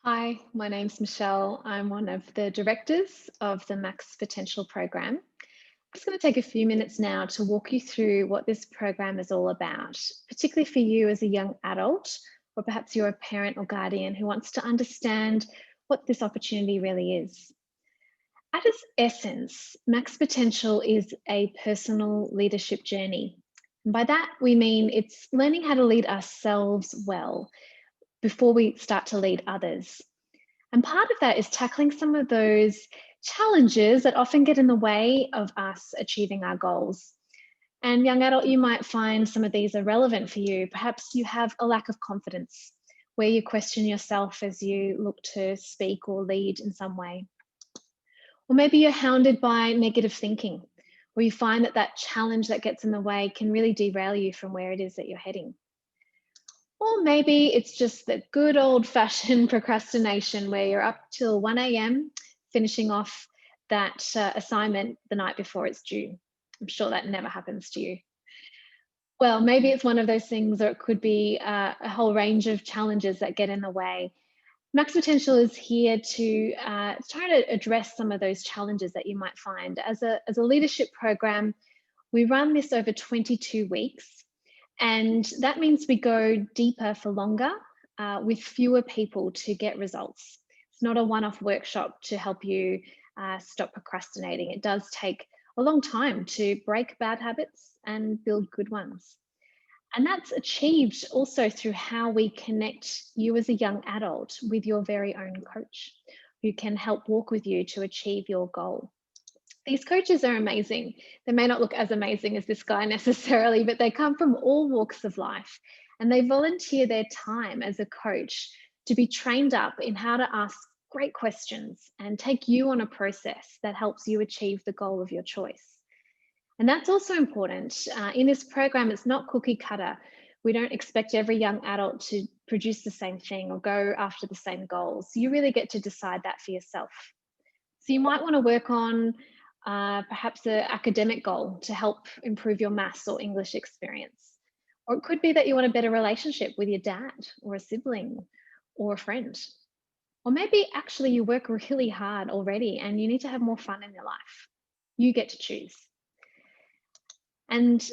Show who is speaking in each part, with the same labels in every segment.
Speaker 1: Hi, my name's Michelle. I'm one of the directors of the Max Potential program. I'm just going to take a few minutes now to walk you through what this program is all about, particularly for you as a young adult, or perhaps you're a parent or guardian who wants to understand what this opportunity really is. At its essence, Max Potential is a personal leadership journey. And by that, we mean it's learning how to lead ourselves well before we start to lead others. And part of that is tackling some of those challenges that often get in the way of us achieving our goals. And young adult, you might find some of these are relevant for you. Perhaps you have a lack of confidence where you question yourself as you look to speak or lead in some way. Or maybe you're hounded by negative thinking, where you find that that challenge that gets in the way can really derail you from where it is that you're heading. Or maybe it's just the good old fashioned procrastination where you're up till 1 a.m. finishing off that assignment the night before it's due. I'm sure that never happens to you. Well, maybe it's one of those things, or it could be a whole range of challenges that get in the way. Max Potential is here to try to address some of those challenges that you might find. As a leadership program, we run this over 22 weeks. And that means we go deeper for longer with fewer people to get results. It's not a one off workshop to help you stop procrastinating. It does take a long time to break bad habits and build good ones. And that's achieved also through how we connect you as a young adult with your very own coach who can help walk with you to achieve your goal. These coaches are amazing. They may not look as amazing as this guy necessarily, but they come from all walks of life and they volunteer their time as a coach to be trained up in how to ask great questions and take you on a process that helps you achieve the goal of your choice. And that's also important. In this program, it's not cookie cutter. We don't expect every young adult to produce the same thing or go after the same goals. You really get to decide that for yourself. So you might want to work on perhaps an academic goal to help improve your maths or English experience. Or it could be that you want a better relationship with your dad or a sibling or a friend. Or maybe actually you work really hard already and you need to have more fun in your life. You get to choose. And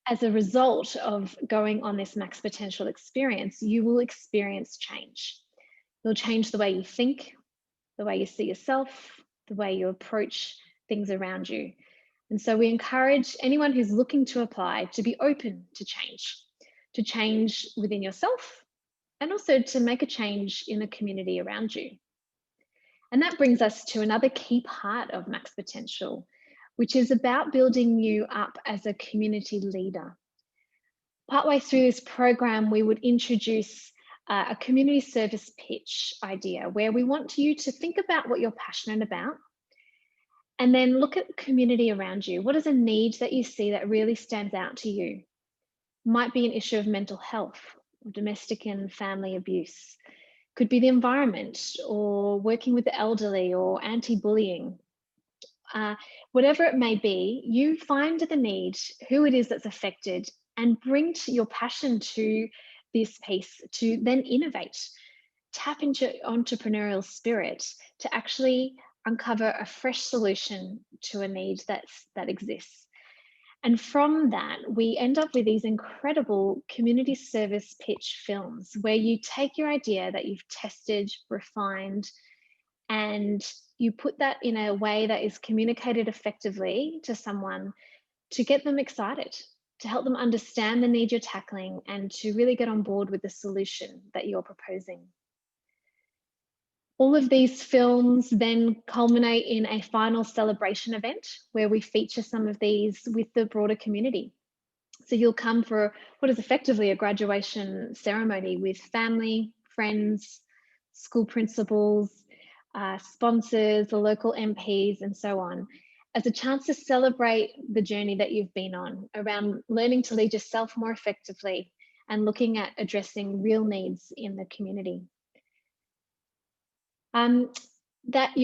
Speaker 1: as a result of going on this max potential experience, you will experience change. You'll change the way you think, the way you see yourself, the way you approach things around you. And so we encourage anyone who's looking to apply to be open to change within yourself, and also to make a change in the community around you. And that brings us to another key part of Max Potential, which is about building you up as a community leader. Partway through this program, we would introduce a community service pitch idea where we want you to think about what you're passionate about and then look at the community around you. What is a need that you see that really stands out to you? Might be an issue of mental health or domestic and family abuse. Could be the environment or working with the elderly or anti-bullying. Whatever it may be, you find the need, who it is that's affected, and bring your passion to this piece to then innovate. Tap into entrepreneurial spirit to actually uncover a fresh solution to a need that exists. And from that, we end up with these incredible community service pitch films where you take your idea that you've tested, refined, and you put that in a way that is communicated effectively to someone to get them excited, to help them understand the need you're tackling, and to really get on board with the solution that you're proposing. All of these films then culminate in a final celebration event where we feature some of these with the broader community. So you'll come for what is effectively a graduation ceremony with family, friends, school principals, sponsors, the local MPs, and so on, as a chance to celebrate the journey that you've been on around learning to lead yourself more effectively and looking at addressing real needs in the community. Um, that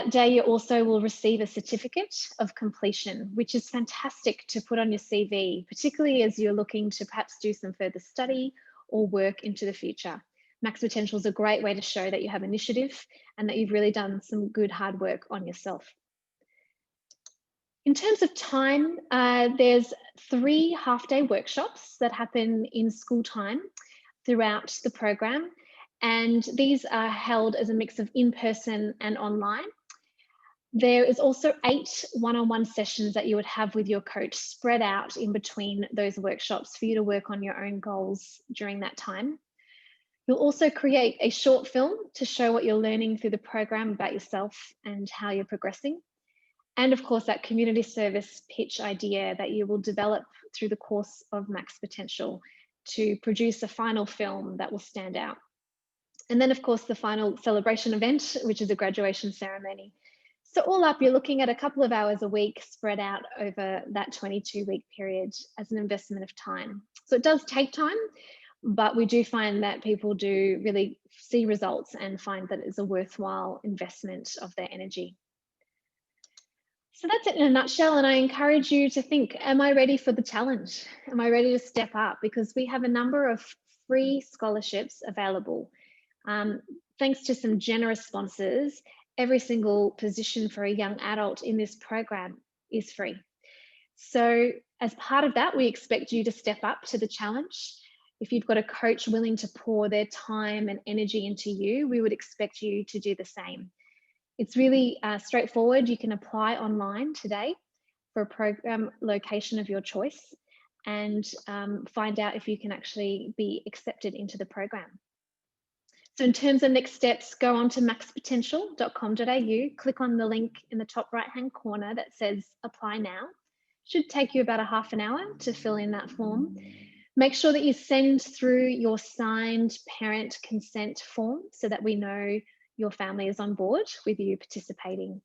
Speaker 1: day you also will receive a certificate of completion, which is fantastic to put on your CV, particularly as you're looking to perhaps do some further study or work into the future. Max Potential is a great way to show that you have initiative and that you've really done some good hard work on yourself. In terms of time, there's 3 half-day workshops that happen in school time throughout the program, and these are held as a mix of in-person and online. There is also 8 one-on-one sessions that you would have with your coach spread out in between those workshops for you to work on your own goals during that time. You'll also create a short film to show what you're learning through the program about yourself and how you're progressing. And of course, that community service pitch idea that you will develop through the course of Max Potential to produce a final film that will stand out. And then of course, the final celebration event, which is a graduation ceremony. So all up, you're looking at a couple of hours a week spread out over that 22-week period as an investment of time. So it does take time, but we do find that people do really see results and find that it's a worthwhile investment of their energy. So that's it in a nutshell, and I encourage you to think, am I ready for the challenge? Am I ready to step up? Because we have a number of free scholarships available. Thanks to some generous sponsors, every single position for a young adult in this program is free. So as part of that, we expect you to step up to the challenge. If you've got a coach willing to pour their time and energy into you, we would expect you to do the same. It's really straightforward. You can apply online today for a program location of your choice and find out if you can actually be accepted into the program. So in terms of next steps, go on to maxpotential.com.au, click on the link in the top right-hand corner that says apply now. Should take you about a half an hour to fill in that form. Make sure that you send through your signed parent consent form so that we know your family is on board with you participating.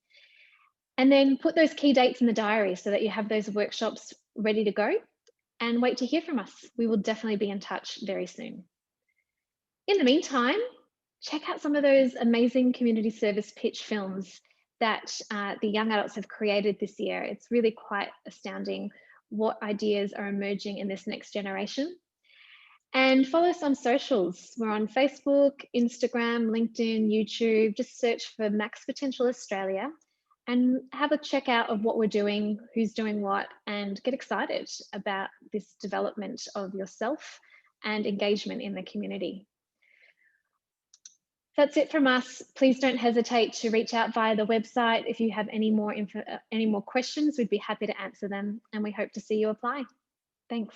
Speaker 1: And then put those key dates in the diary so that you have those workshops ready to go, and wait to hear from us. We will definitely be in touch very soon. In the meantime, check out some of those amazing community service pitch films that the young adults have created this year. It's really quite astounding what ideas are emerging in this next generation. And follow us on socials. We're on Facebook, Instagram, LinkedIn, YouTube. Just search for Max Potential Australia and have a check out of what we're doing, who's doing what, and get excited about this development of yourself and engagement in the community. That's it from us. Please don't hesitate to reach out via the website. If you have any more questions, we'd be happy to answer them, and we hope to see you apply. Thanks.